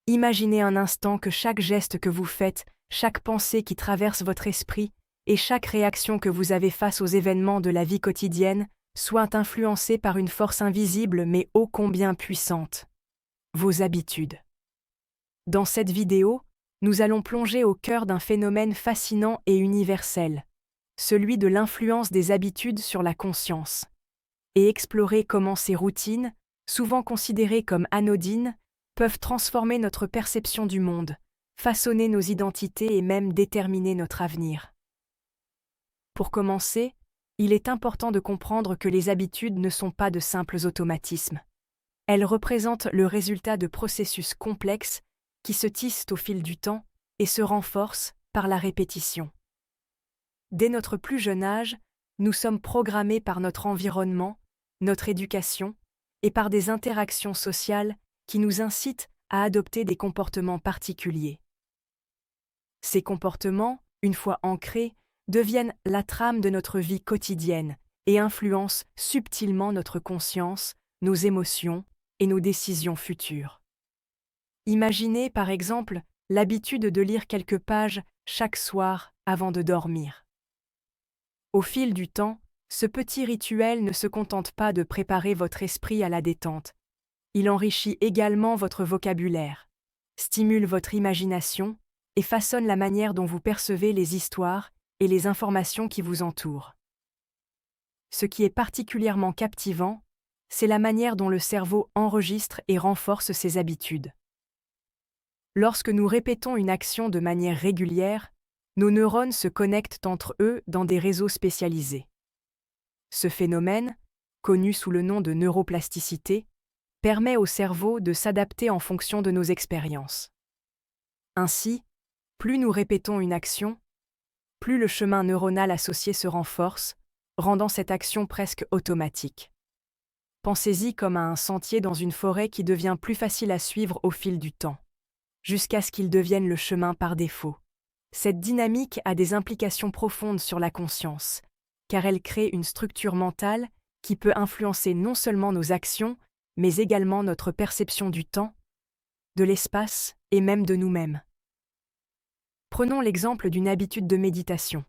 Imaginez un instant que chaque geste que vous faites, chaque pensée qui traverse votre esprit et chaque réaction que vous avez face aux événements de la vie quotidienne soit influencée par une force invisible mais ô combien puissante. Vos habitudes. Dans cette vidéo, nous allons plonger au cœur d'un phénomène fascinant et universel, celui de l'influence des habitudes sur la conscience, et explorer comment ces routines, souvent considérées comme anodines, peuvent transformer notre perception du monde, façonner nos identités et même déterminer notre avenir. Pour commencer, il est important de comprendre que les habitudes ne sont pas de simples automatismes. Elles représentent le résultat de processus complexes qui se tissent au fil du temps et se renforcent par la répétition. Dès notre plus jeune âge, nous sommes programmés par notre environnement, notre éducation et par des interactions sociales qui nous incitent à adopter des comportements particuliers. Ces comportements, une fois ancrés, deviennent la trame de notre vie quotidienne et influencent subtilement notre conscience, nos émotions et nos décisions futures. Imaginez, par exemple, l'habitude de lire quelques pages chaque soir avant de dormir. Au fil du temps, ce petit rituel ne se contente pas de préparer votre esprit à la détente. Il enrichit également votre vocabulaire, stimule votre imagination et façonne la manière dont vous percevez les histoires et les informations qui vous entourent. Ce qui est particulièrement captivant, c'est la manière dont le cerveau enregistre et renforce ses habitudes. Lorsque nous répétons une action de manière régulière, nos neurones se connectent entre eux dans des réseaux spécialisés. Ce phénomène, connu sous le nom de neuroplasticité, permet au cerveau de s'adapter en fonction de nos expériences. Ainsi, plus nous répétons une action, plus le chemin neuronal associé se renforce, rendant cette action presque automatique. Pensez-y comme à un sentier dans une forêt qui devient plus facile à suivre au fil du temps, jusqu'à ce qu'il devienne le chemin par défaut. Cette dynamique a des implications profondes sur la conscience, car elle crée une structure mentale qui peut influencer non seulement nos actions, mais également notre perception du temps, de l'espace et même de nous-mêmes. Prenons l'exemple d'une habitude de méditation.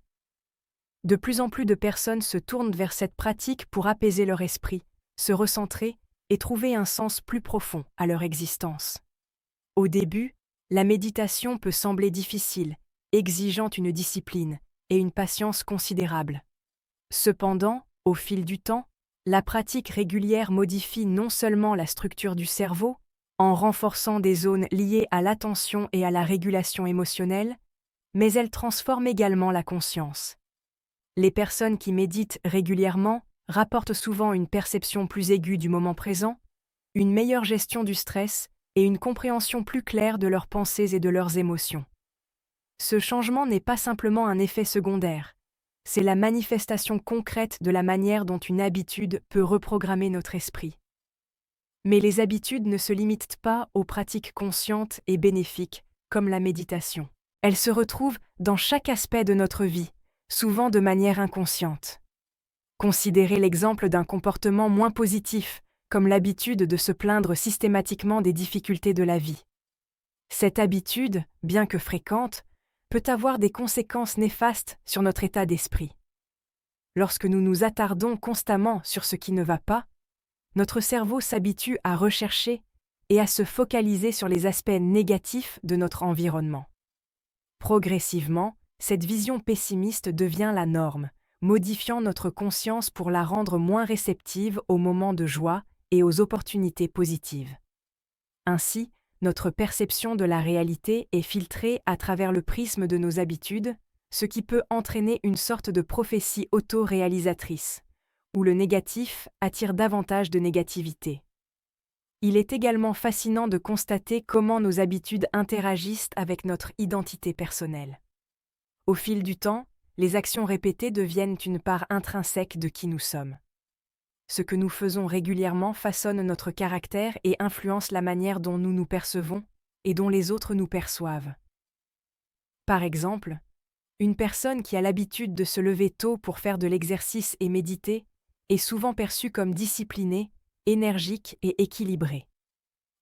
De plus en plus de personnes se tournent vers cette pratique pour apaiser leur esprit, se recentrer et trouver un sens plus profond à leur existence. Au début, la méditation peut sembler difficile, exigeant une discipline et une patience considérables. Cependant, au fil du temps, la pratique régulière modifie non seulement la structure du cerveau, en renforçant des zones liées à l'attention et à la régulation émotionnelle, mais elle transforme également la conscience. Les personnes qui méditent régulièrement rapportent souvent une perception plus aiguë du moment présent, une meilleure gestion du stress et une compréhension plus claire de leurs pensées et de leurs émotions. Ce changement n'est pas simplement un effet secondaire, c'est la manifestation concrète de la manière dont une habitude peut reprogrammer notre esprit. Mais les habitudes ne se limitent pas aux pratiques conscientes et bénéfiques, comme la méditation. Elles se retrouvent dans chaque aspect de notre vie, souvent de manière inconsciente. Considérez l'exemple d'un comportement moins positif, comme l'habitude de se plaindre systématiquement des difficultés de la vie. Cette habitude, bien que fréquente, peut avoir des conséquences néfastes sur notre état d'esprit. Lorsque nous nous attardons constamment sur ce qui ne va pas, notre cerveau s'habitue à rechercher et à se focaliser sur les aspects négatifs de notre environnement. Progressivement, cette vision pessimiste devient la norme, modifiant notre conscience pour la rendre moins réceptive aux moments de joie et aux opportunités positives. Ainsi, notre perception de la réalité est filtrée à travers le prisme de nos habitudes, ce qui peut entraîner une sorte de prophétie auto-réalisatrice, où le négatif attire davantage de négativité. Il est également fascinant de constater comment nos habitudes interagissent avec notre identité personnelle. Au fil du temps, les actions répétées deviennent une part intrinsèque de qui nous sommes. Ce que nous faisons régulièrement façonne notre caractère et influence la manière dont nous nous percevons et dont les autres nous perçoivent. Par exemple, une personne qui a l'habitude de se lever tôt pour faire de l'exercice et méditer est souvent perçue comme disciplinée, énergique et équilibrée.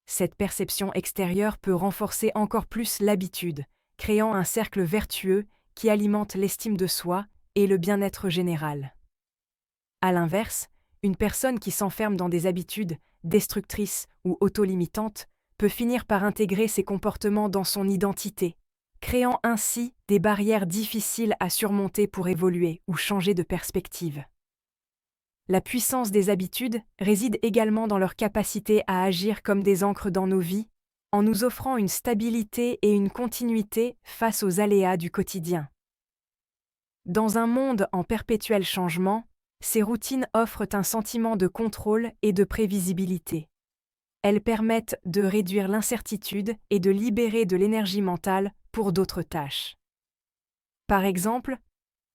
Cette perception extérieure peut renforcer encore plus l'habitude, créant un cercle vertueux qui alimente l'estime de soi et le bien-être général. À l'inverse, une personne qui s'enferme dans des habitudes destructrices ou auto-limitantes peut finir par intégrer ces comportements dans son identité, créant ainsi des barrières difficiles à surmonter pour évoluer ou changer de perspective. La puissance des habitudes réside également dans leur capacité à agir comme des ancres dans nos vies, en nous offrant une stabilité et une continuité face aux aléas du quotidien. Dans un monde en perpétuel changement, ces routines offrent un sentiment de contrôle et de prévisibilité. Elles permettent de réduire l'incertitude et de libérer de l'énergie mentale pour d'autres tâches. Par exemple,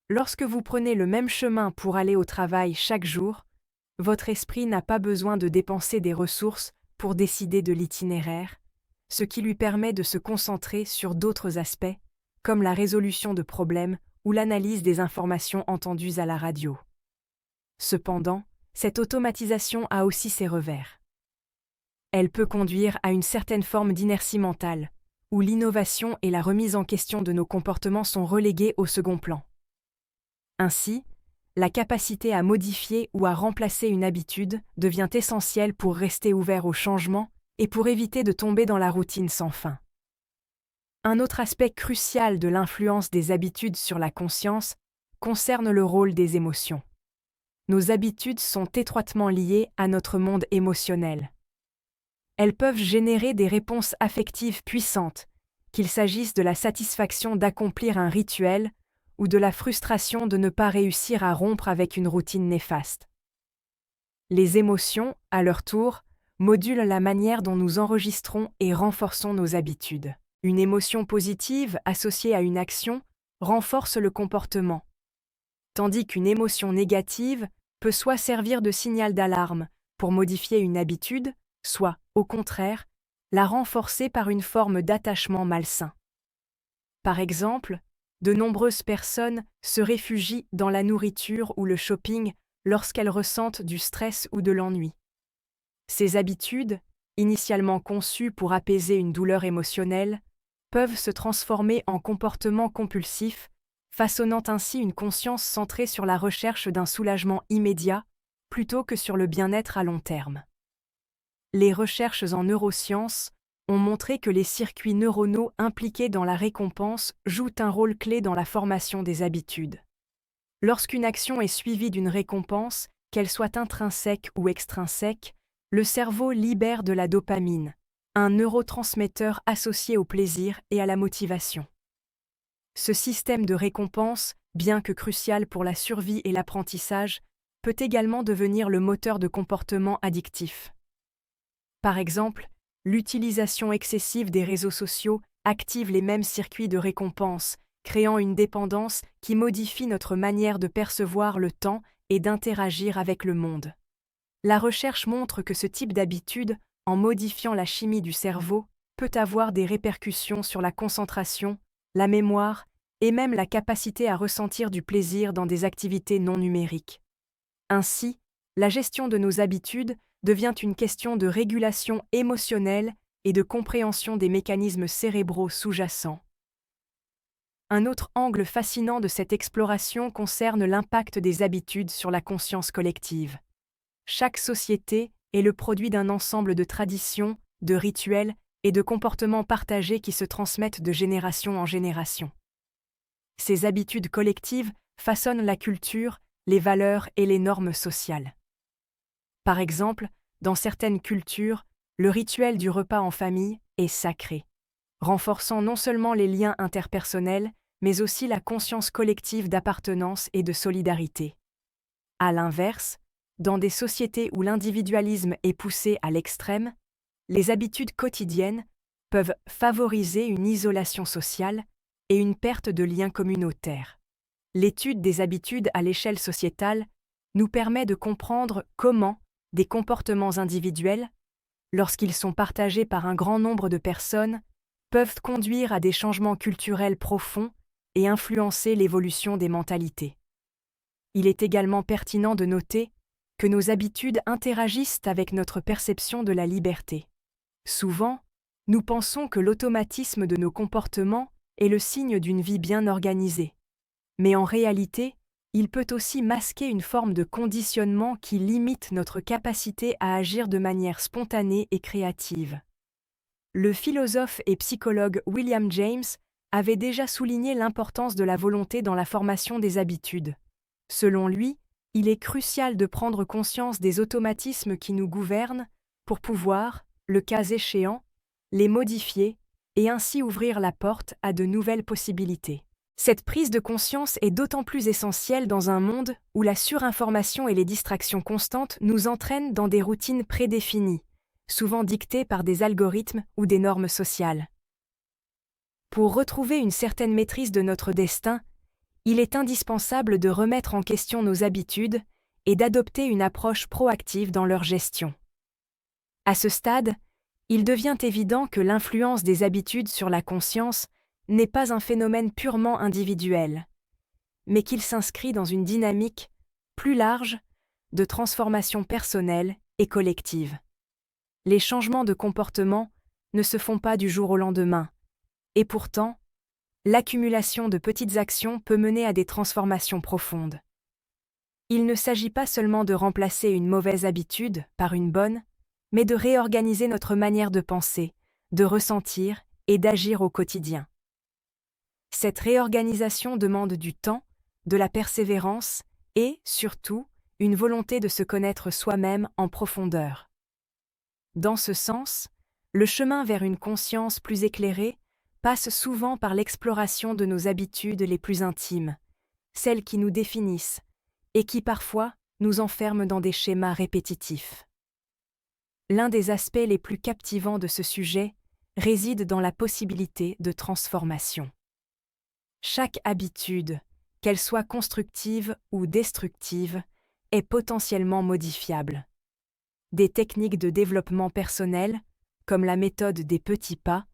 lorsque vous prenez le même chemin pour aller au travail chaque jour, votre esprit n'a pas besoin de dépenser des ressources pour décider de l'itinéraire, ce qui lui permet de se concentrer sur d'autres aspects, comme la résolution de problèmes ou l'analyse des informations entendues à la radio. Cependant, cette automatisation a aussi ses revers. Elle peut conduire à une certaine forme d'inertie mentale, où l'innovation et la remise en question de nos comportements sont relégués au second plan. Ainsi, la capacité à modifier ou à remplacer une habitude devient essentielle pour rester ouvert au changement et pour éviter de tomber dans la routine sans fin. Un autre aspect crucial de l'influence des habitudes sur la conscience concerne le rôle des émotions. Nos habitudes sont étroitement liées à notre monde émotionnel. Elles peuvent générer des réponses affectives puissantes, qu'il s'agisse de la satisfaction d'accomplir un rituel ou de la frustration de ne pas réussir à rompre avec une routine néfaste. Les émotions, à leur tour, modulent la manière dont nous enregistrons et renforçons nos habitudes. Une émotion positive associée à une action renforce le comportement, tandis qu'une émotion négative peut soit servir de signal d'alarme pour modifier une habitude, soit, au contraire, la renforcer par une forme d'attachement malsain. Par exemple, de nombreuses personnes se réfugient dans la nourriture ou le shopping lorsqu'elles ressentent du stress ou de l'ennui. Ces habitudes, initialement conçues pour apaiser une douleur émotionnelle, peuvent se transformer en comportements compulsifs, façonnant ainsi une conscience centrée sur la recherche d'un soulagement immédiat plutôt que sur le bien-être à long terme. Les recherches en neurosciences ont montré que les circuits neuronaux impliqués dans la récompense jouent un rôle clé dans la formation des habitudes. Lorsqu'une action est suivie d'une récompense, qu'elle soit intrinsèque ou extrinsèque, le cerveau libère de la dopamine, un neurotransmetteur associé au plaisir et à la motivation. Ce système de récompense, bien que crucial pour la survie et l'apprentissage, peut également devenir le moteur de comportements addictifs. Par exemple, l'utilisation excessive des réseaux sociaux active les mêmes circuits de récompense, créant une dépendance qui modifie notre manière de percevoir le temps et d'interagir avec le monde. La recherche montre que ce type d'habitude, en modifiant la chimie du cerveau, peut avoir des répercussions sur la concentration, la mémoire et même la capacité à ressentir du plaisir dans des activités non numériques. Ainsi, la gestion de nos habitudes devient une question de régulation émotionnelle et de compréhension des mécanismes cérébraux sous-jacents. Un autre angle fascinant de cette exploration concerne l'impact des habitudes sur la conscience collective. Chaque société est le produit d'un ensemble de traditions, de rituels et de comportements partagés qui se transmettent de génération en génération. Ces habitudes collectives façonnent la culture, les valeurs et les normes sociales. Par exemple, dans certaines cultures, le rituel du repas en famille est sacré, renforçant non seulement les liens interpersonnels, mais aussi la conscience collective d'appartenance et de solidarité. À l'inverse, dans des sociétés où l'individualisme est poussé à l'extrême, les habitudes quotidiennes peuvent favoriser une isolation sociale et une perte de liens communautaires. L'étude des habitudes à l'échelle sociétale nous permet de comprendre comment des comportements individuels, lorsqu'ils sont partagés par un grand nombre de personnes, peuvent conduire à des changements culturels profonds et influencer l'évolution des mentalités. Il est également pertinent de noter que nos habitudes interagissent avec notre perception de la liberté. Souvent, nous pensons que l'automatisme de nos comportements est le signe d'une vie bien organisée. Mais en réalité, il peut aussi masquer une forme de conditionnement qui limite notre capacité à agir de manière spontanée et créative. Le philosophe et psychologue William James avait déjà souligné l'importance de la volonté dans la formation des habitudes. Selon lui, il est crucial de prendre conscience des automatismes qui nous gouvernent pour pouvoir, le cas échéant, les modifier et ainsi ouvrir la porte à de nouvelles possibilités. Cette prise de conscience est d'autant plus essentielle dans un monde où la surinformation et les distractions constantes nous entraînent dans des routines prédéfinies, souvent dictées par des algorithmes ou des normes sociales. Pour retrouver une certaine maîtrise de notre destin, il est indispensable de remettre en question nos habitudes et d'adopter une approche proactive dans leur gestion. À ce stade, il devient évident que l'influence des habitudes sur la conscience n'est pas un phénomène purement individuel, mais qu'il s'inscrit dans une dynamique plus large de transformation personnelle et collective. Les changements de comportement ne se font pas du jour au lendemain, et pourtant, l'accumulation de petites actions peut mener à des transformations profondes. Il ne s'agit pas seulement de remplacer une mauvaise habitude par une bonne, mais de réorganiser notre manière de penser, de ressentir et d'agir au quotidien. Cette réorganisation demande du temps, de la persévérance et, surtout, une volonté de se connaître soi-même en profondeur. Dans ce sens, le chemin vers une conscience plus éclairée passe souvent par l'exploration de nos habitudes les plus intimes, celles qui nous définissent et qui parfois nous enferment dans des schémas répétitifs. L'un des aspects les plus captivants de ce sujet réside dans la possibilité de transformation. Chaque habitude, qu'elle soit constructive ou destructive, est potentiellement modifiable. Des techniques de développement personnel, comme la méthode des petits pas,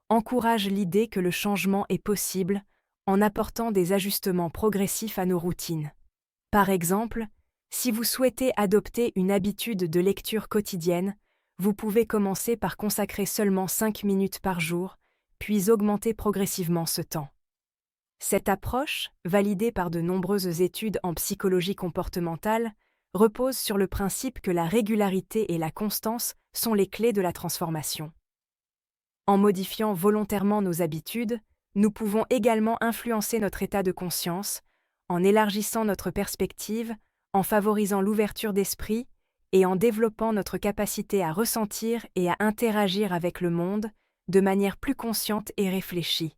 encouragent l'idée que le changement est possible en apportant des ajustements progressifs à nos routines. Par exemple, si vous souhaitez adopter une habitude de lecture quotidienne, vous pouvez commencer par consacrer seulement 5 minutes par jour, puis augmenter progressivement ce temps. Cette approche, validée par de nombreuses études en psychologie comportementale, repose sur le principe que la régularité et la constance sont les clés de la transformation. En modifiant volontairement nos habitudes, nous pouvons également influencer notre état de conscience, en élargissant notre perspective, en favorisant l'ouverture d'esprit et en développant notre capacité à ressentir et à interagir avec le monde de manière plus consciente et réfléchie.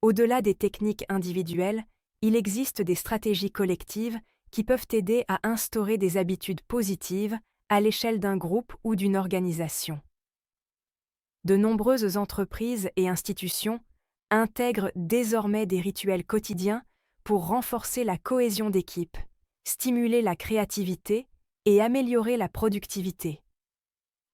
Au-delà des techniques individuelles, il existe des stratégies collectives qui peuvent aider à instaurer des habitudes positives à l'échelle d'un groupe ou d'une organisation. De nombreuses entreprises et institutions intègrent désormais des rituels quotidiens pour renforcer la cohésion d'équipe, stimuler la créativité et améliorer la productivité.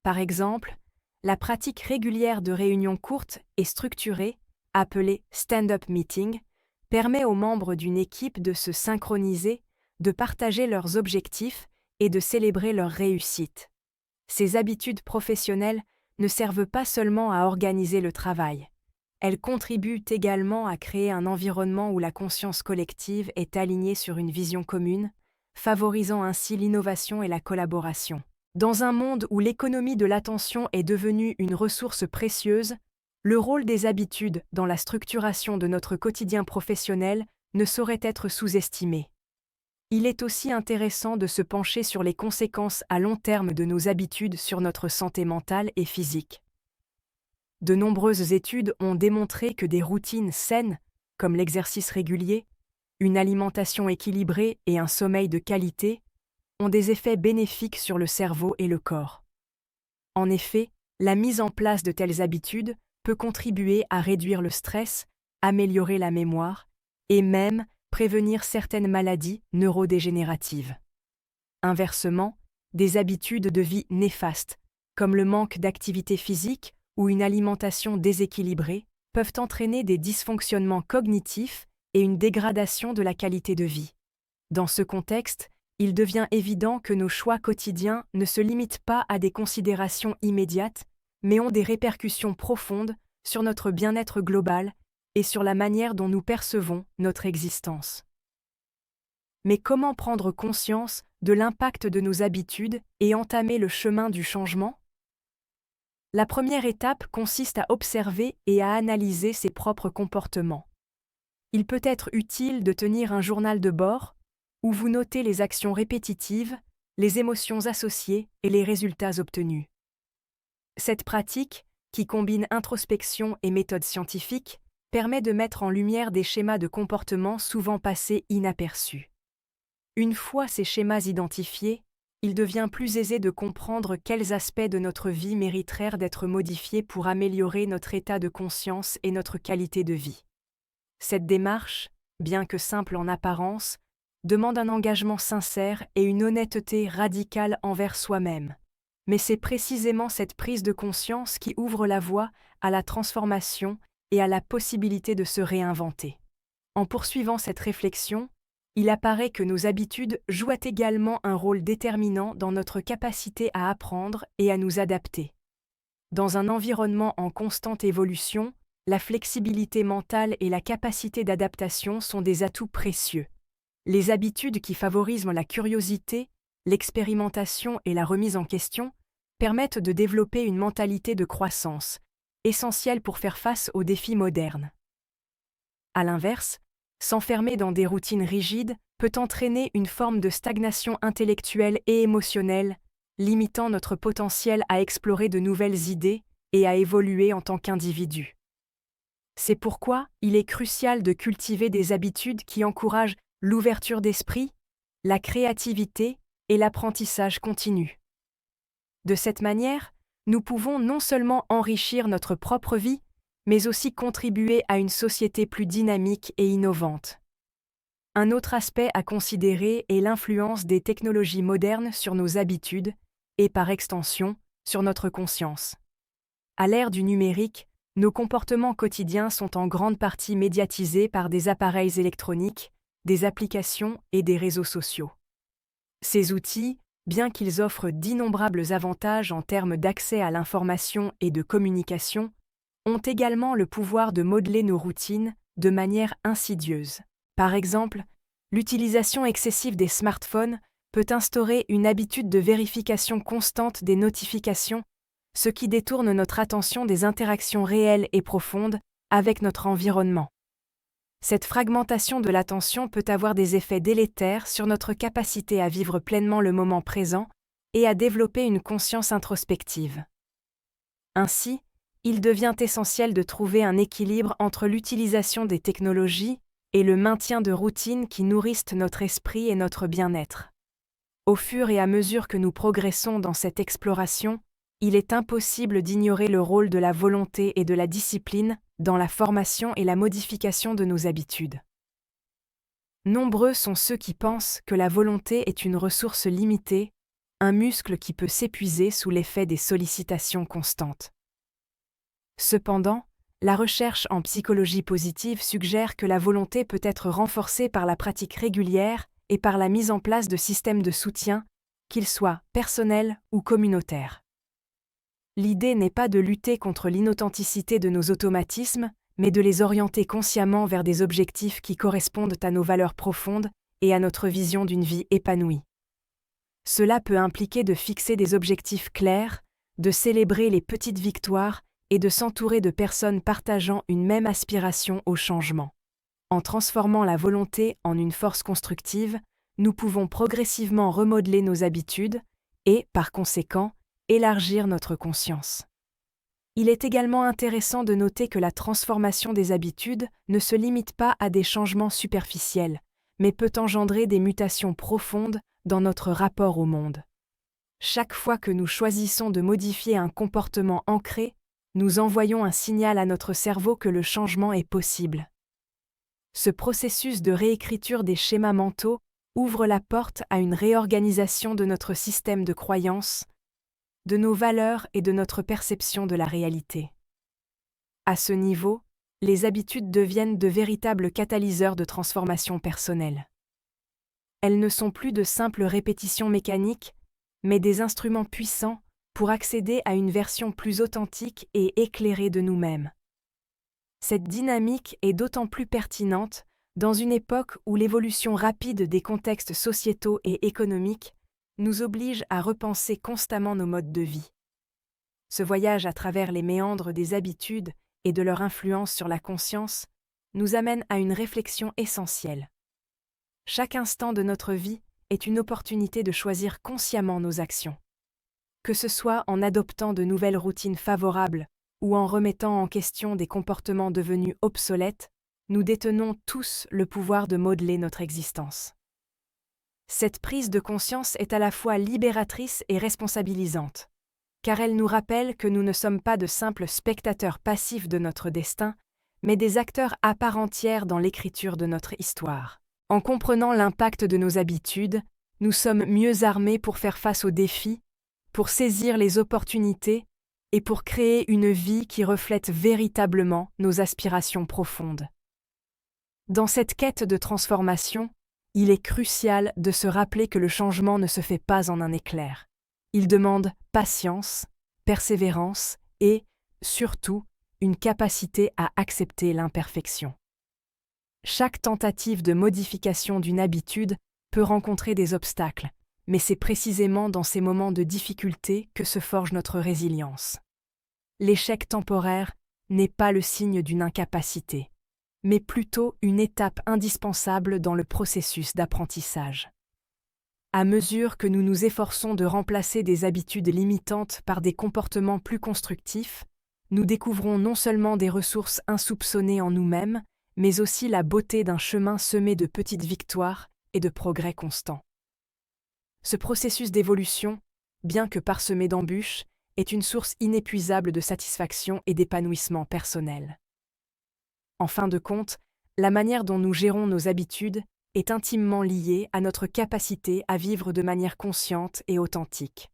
Par exemple, la pratique régulière de réunions courtes et structurées, appelée stand-up meeting, permet aux membres d'une équipe de se synchroniser, de partager leurs objectifs et de célébrer leurs réussites. Ces habitudes professionnelles ne servent pas seulement à organiser le travail. Elles contribuent également à créer un environnement où la conscience collective est alignée sur une vision commune, favorisant ainsi l'innovation et la collaboration. Dans un monde où l'économie de l'attention est devenue une ressource précieuse, le rôle des habitudes dans la structuration de notre quotidien professionnel ne saurait être sous-estimé. Il est aussi intéressant de se pencher sur les conséquences à long terme de nos habitudes sur notre santé mentale et physique. De nombreuses études ont démontré que des routines saines, comme l'exercice régulier, une alimentation équilibrée et un sommeil de qualité, ont des effets bénéfiques sur le cerveau et le corps. En effet, la mise en place de telles habitudes peut contribuer à réduire le stress, améliorer la mémoire et même prévenir certaines maladies neurodégénératives. Inversement, des habitudes de vie néfastes, comme le manque d'activité physique ou une alimentation déséquilibrée, peuvent entraîner des dysfonctionnements cognitifs et une dégradation de la qualité de vie. Dans ce contexte, il devient évident que nos choix quotidiens ne se limitent pas à des considérations immédiates, mais ont des répercussions profondes sur notre bien-être global et sur la manière dont nous percevons notre existence. Mais comment prendre conscience de l'impact de nos habitudes et entamer le chemin du changement? La première étape consiste à observer et à analyser ses propres comportements. Il peut être utile de tenir un journal de bord, où vous notez les actions répétitives, les émotions associées et les résultats obtenus. Cette pratique, qui combine introspection et méthode scientifique, permet de mettre en lumière des schémas de comportement souvent passés inaperçus. Une fois ces schémas identifiés, il devient plus aisé de comprendre quels aspects de notre vie mériteraient d'être modifiés pour améliorer notre état de conscience et notre qualité de vie. Cette démarche, bien que simple en apparence, demande un engagement sincère et une honnêteté radicale envers soi-même. Mais c'est précisément cette prise de conscience qui ouvre la voie à la transformation et à la possibilité de se réinventer. En poursuivant cette réflexion, il apparaît que nos habitudes jouent également un rôle déterminant dans notre capacité à apprendre et à nous adapter. Dans un environnement en constante évolution, la flexibilité mentale et la capacité d'adaptation sont des atouts précieux. Les habitudes qui favorisent la curiosité, l'expérimentation et la remise en question permettent de développer une mentalité de croissance, essentielle pour faire face aux défis modernes. À l'inverse, s'enfermer dans des routines rigides peut entraîner une forme de stagnation intellectuelle et émotionnelle, limitant notre potentiel à explorer de nouvelles idées et à évoluer en tant qu'individu. C'est pourquoi il est crucial de cultiver des habitudes qui encouragent l'ouverture d'esprit, la créativité et l'apprentissage continu. De cette manière, nous pouvons non seulement enrichir notre propre vie, mais aussi contribuer à une société plus dynamique et innovante. Un autre aspect à considérer est l'influence des technologies modernes sur nos habitudes et, par extension, sur notre conscience. À l'ère du numérique, nos comportements quotidiens sont en grande partie médiatisés par des appareils électroniques, des applications et des réseaux sociaux. Ces outils, bien qu'ils offrent d'innombrables avantages en termes d'accès à l'information et de communication, ont également le pouvoir de modeler nos routines de manière insidieuse. Par exemple, l'utilisation excessive des smartphones peut instaurer une habitude de vérification constante des notifications, ce qui détourne notre attention des interactions réelles et profondes avec notre environnement. Cette fragmentation de l'attention peut avoir des effets délétères sur notre capacité à vivre pleinement le moment présent et à développer une conscience introspective. Ainsi, il devient essentiel de trouver un équilibre entre l'utilisation des technologies et le maintien de routines qui nourrissent notre esprit et notre bien-être. Au fur et à mesure que nous progressons dans cette exploration, il est impossible d'ignorer le rôle de la volonté et de la discipline dans la formation et la modification de nos habitudes. Nombreux sont ceux qui pensent que la volonté est une ressource limitée, un muscle qui peut s'épuiser sous l'effet des sollicitations constantes. Cependant, la recherche en psychologie positive suggère que la volonté peut être renforcée par la pratique régulière et par la mise en place de systèmes de soutien, qu'ils soient personnels ou communautaires. L'idée n'est pas de lutter contre l'inauthenticité de nos automatismes, mais de les orienter consciemment vers des objectifs qui correspondent à nos valeurs profondes et à notre vision d'une vie épanouie. Cela peut impliquer de fixer des objectifs clairs, de célébrer les petites victoires et de s'entourer de personnes partageant une même aspiration au changement. En transformant la volonté en une force constructive, nous pouvons progressivement remodeler nos habitudes et, par conséquent, élargir notre conscience. Il est également intéressant de noter que la transformation des habitudes ne se limite pas à des changements superficiels, mais peut engendrer des mutations profondes dans notre rapport au monde. Chaque fois que nous choisissons de modifier un comportement ancré, nous envoyons un signal à notre cerveau que le changement est possible. Ce processus de réécriture des schémas mentaux ouvre la porte à une réorganisation de notre système de croyances, de nos valeurs et de notre perception de la réalité. À ce niveau, les habitudes deviennent de véritables catalyseurs de transformation personnelle. Elles ne sont plus de simples répétitions mécaniques, mais des instruments puissants pour accéder à une version plus authentique et éclairée de nous-mêmes. Cette dynamique est d'autant plus pertinente dans une époque où l'évolution rapide des contextes sociétaux et économiques nous oblige à repenser constamment nos modes de vie. Ce voyage à travers les méandres des habitudes et de leur influence sur la conscience nous amène à une réflexion essentielle. Chaque instant de notre vie est une opportunité de choisir consciemment nos actions. Que ce soit en adoptant de nouvelles routines favorables ou en remettant en question des comportements devenus obsolètes, nous détenons tous le pouvoir de modeler notre existence. Cette prise de conscience est à la fois libératrice et responsabilisante, car elle nous rappelle que nous ne sommes pas de simples spectateurs passifs de notre destin, mais des acteurs à part entière dans l'écriture de notre histoire. En comprenant l'impact de nos habitudes, nous sommes mieux armés pour faire face aux défis, pour saisir les opportunités et pour créer une vie qui reflète véritablement nos aspirations profondes. Dans cette quête de transformation, il est crucial de se rappeler que le changement ne se fait pas en un éclair. Il demande patience, persévérance et, surtout, une capacité à accepter l'imperfection. Chaque tentative de modification d'une habitude peut rencontrer des obstacles, mais c'est précisément dans ces moments de difficulté que se forge notre résilience. L'échec temporaire n'est pas le signe d'une incapacité, mais plutôt une étape indispensable dans le processus d'apprentissage. À mesure que nous nous efforçons de remplacer des habitudes limitantes par des comportements plus constructifs, nous découvrons non seulement des ressources insoupçonnées en nous-mêmes, mais aussi la beauté d'un chemin semé de petites victoires et de progrès constants. Ce processus d'évolution, bien que parsemé d'embûches, est une source inépuisable de satisfaction et d'épanouissement personnel. En fin de compte, la manière dont nous gérons nos habitudes est intimement liée à notre capacité à vivre de manière consciente et authentique.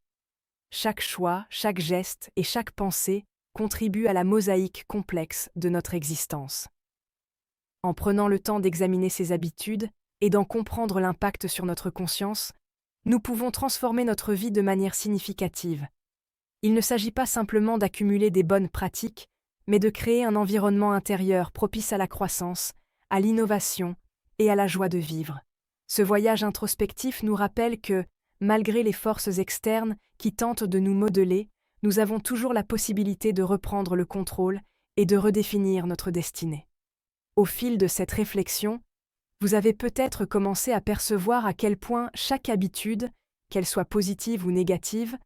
Chaque choix, chaque geste et chaque pensée contribuent à la mosaïque complexe de notre existence. En prenant le temps d'examiner ces habitudes et d'en comprendre l'impact sur notre conscience, nous pouvons transformer notre vie de manière significative. Il ne s'agit pas simplement d'accumuler des bonnes pratiques, mais de créer un environnement intérieur propice à la croissance, à l'innovation et à la joie de vivre. Ce voyage introspectif nous rappelle que, malgré les forces externes qui tentent de nous modeler, nous avons toujours la possibilité de reprendre le contrôle et de redéfinir notre destinée. Au fil de cette réflexion, vous avez peut-être commencé à percevoir à quel point chaque habitude, qu'elle soit positive ou négative,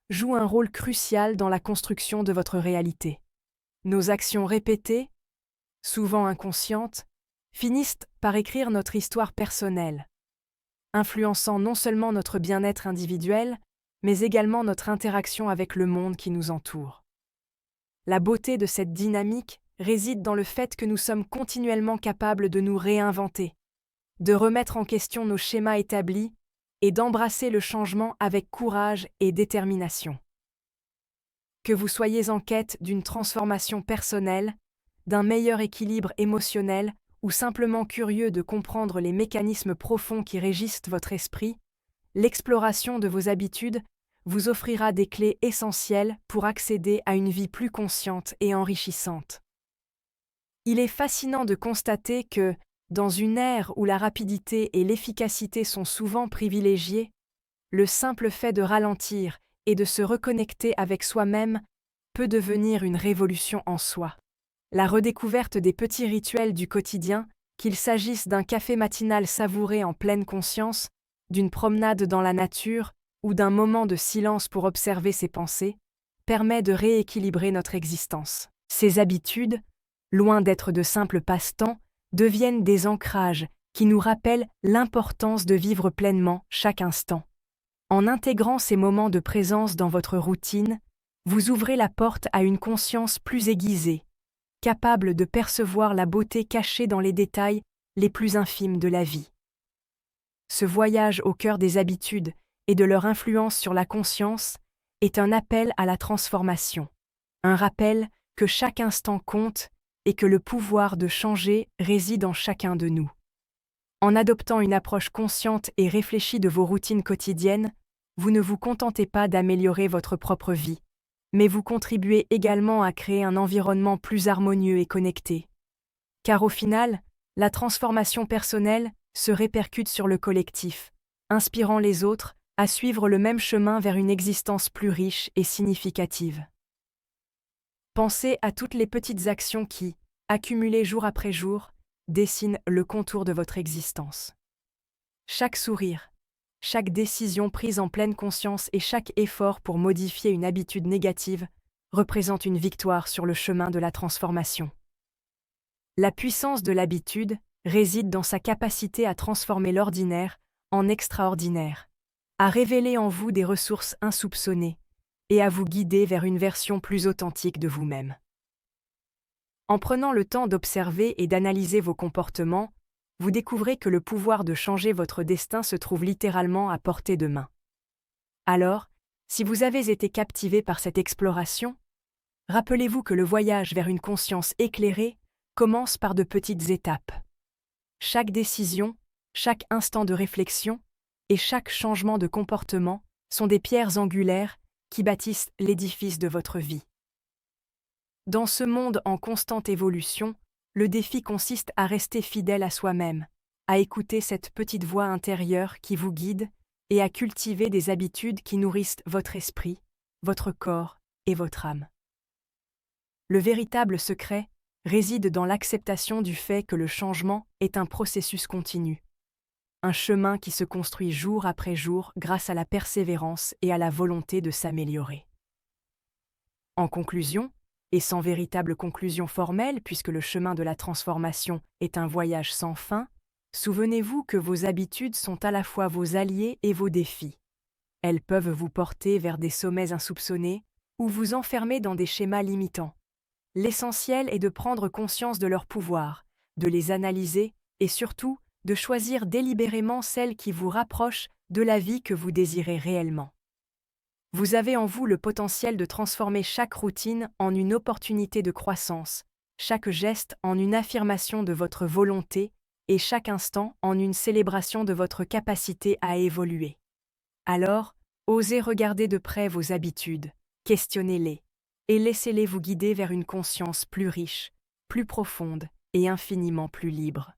joue un rôle crucial dans la construction de votre réalité. Nos actions répétées, souvent inconscientes, finissent par écrire notre histoire personnelle, influençant non seulement notre bien-être individuel, mais également notre interaction avec le monde qui nous entoure. La beauté de cette dynamique réside dans le fait que nous sommes continuellement capables de nous réinventer, de remettre en question nos schémas établis et d'embrasser le changement avec courage et détermination. Que vous soyez en quête d'une transformation personnelle, d'un meilleur équilibre émotionnel ou simplement curieux de comprendre les mécanismes profonds qui régissent votre esprit, l'exploration de vos habitudes vous offrira des clés essentielles pour accéder à une vie plus consciente et enrichissante. Il est fascinant de constater que, dans une ère où la rapidité et l'efficacité sont souvent privilégiées, le simple fait de ralentir et de se reconnecter avec soi-même peut devenir une révolution en soi. La redécouverte des petits rituels du quotidien, qu'il s'agisse d'un café matinal savouré en pleine conscience, d'une promenade dans la nature ou d'un moment de silence pour observer ses pensées, permet de rééquilibrer notre existence. Ces habitudes, loin d'être de simples passe-temps, deviennent des ancrages qui nous rappellent l'importance de vivre pleinement chaque instant. En intégrant ces moments de présence dans votre routine, vous ouvrez la porte à une conscience plus aiguisée, capable de percevoir la beauté cachée dans les détails les plus infimes de la vie. Ce voyage au cœur des habitudes et de leur influence sur la conscience est un appel à la transformation, un rappel que chaque instant compte et que le pouvoir de changer réside en chacun de nous. En adoptant une approche consciente et réfléchie de vos routines quotidiennes, vous ne vous contentez pas d'améliorer votre propre vie, mais vous contribuez également à créer un environnement plus harmonieux et connecté. Car au final, la transformation personnelle se répercute sur le collectif, inspirant les autres à suivre le même chemin vers une existence plus riche et significative. Pensez à toutes les petites actions qui, accumulées jour après jour, dessinent le contour de votre existence. Chaque sourire, chaque décision prise en pleine conscience et chaque effort pour modifier une habitude négative représente une victoire sur le chemin de la transformation. La puissance de l'habitude réside dans sa capacité à transformer l'ordinaire en extraordinaire, à révéler en vous des ressources insoupçonnées et à vous guider vers une version plus authentique de vous-même. En prenant le temps d'observer et d'analyser vos comportements, vous découvrez que le pouvoir de changer votre destin se trouve littéralement à portée de main. Alors, si vous avez été captivé par cette exploration, rappelez-vous que le voyage vers une conscience éclairée commence par de petites étapes. Chaque décision, chaque instant de réflexion et chaque changement de comportement sont des pierres angulaires qui bâtissent l'édifice de votre vie. Dans ce monde en constante évolution, le défi consiste à rester fidèle à soi-même, à écouter cette petite voix intérieure qui vous guide et à cultiver des habitudes qui nourrissent votre esprit, votre corps et votre âme. Le véritable secret réside dans l'acceptation du fait que le changement est un processus continu, un chemin qui se construit jour après jour grâce à la persévérance et à la volonté de s'améliorer. En conclusion, et sans véritable conclusion formelle puisque le chemin de la transformation est un voyage sans fin, souvenez-vous que vos habitudes sont à la fois vos alliés et vos défis. Elles peuvent vous porter vers des sommets insoupçonnés ou vous enfermer dans des schémas limitants. L'essentiel est de prendre conscience de leur pouvoir, de les analyser et surtout de choisir délibérément celles qui vous rapprochent de la vie que vous désirez réellement. Vous avez en vous le potentiel de transformer chaque routine en une opportunité de croissance, chaque geste en une affirmation de votre volonté et chaque instant en une célébration de votre capacité à évoluer. Alors, osez regarder de près vos habitudes, questionnez-les, et laissez-les vous guider vers une conscience plus riche, plus profonde et infiniment plus libre.